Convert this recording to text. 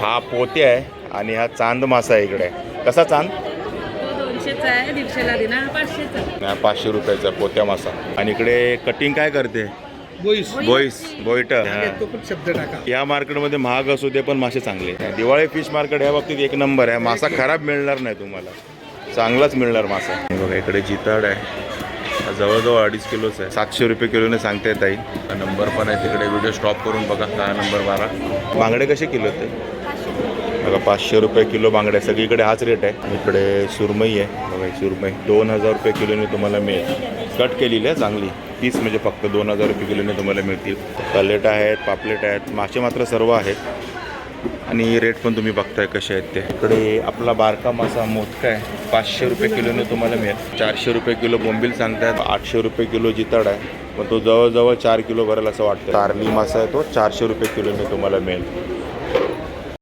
हा पोते आहे आणि हा चांद मासा आहे इकडे. कसा चांद? 200चा आहे, 150ला देणार, 500चा. 500 रुपयाचा पोत्या मासा. आणि इकडे कटिंग काय करते? बोईट. शब्द टाका. या मार्केटमध्ये महाग असू दे पण मासे चांगले. दिवाळी फिश मार्केट ह्या बाबतीत एक नंबर आहे. मासा खराब मिळणार नाही तुम्हाला, चांगलाच मिळणार मासा. बघा इकडे जिताड आहे, जवळजवळ 2.5 किलोच आहे. 700 रुपये किलोने सांगता येत आहे. नंबर पण आहे तिकडे, व्हिडिओ स्टॉप करून बघा. 6 नंबर 12. बांगडे कसे किलो ते? बघा 500 रुपये किलो बांगडे. सगळीकडे हाच रेट आहे. इकडे सुरमई आहे बघा, सुरमई 2000 रुपये किलोने तुम्हाला मिळेल. कट केलेली आहे चांगली, पीस म्हणजे फक्त 2000 रुपये किलोने तुम्हाला मिळतील. कलेट आहेत, पापलेट आहेत, मासे मात्र सर्व आहेत. आणि रेट पण तुम्ही बघताय कसे आहेत ते. इकडे आपला बारका मासा मोदका आहे, 500 रुपये किलोने तुम्हाला मिळेल. 400 रुपये किलो बोंबील सांगतायत. 800 रुपये किलो जिताड आहे, पण तो जवळजवळ 4 किलो भरेल असं वाटतं. तारली मासा आहे तो 400 रुपये किलोने तुम्हाला मिळेल.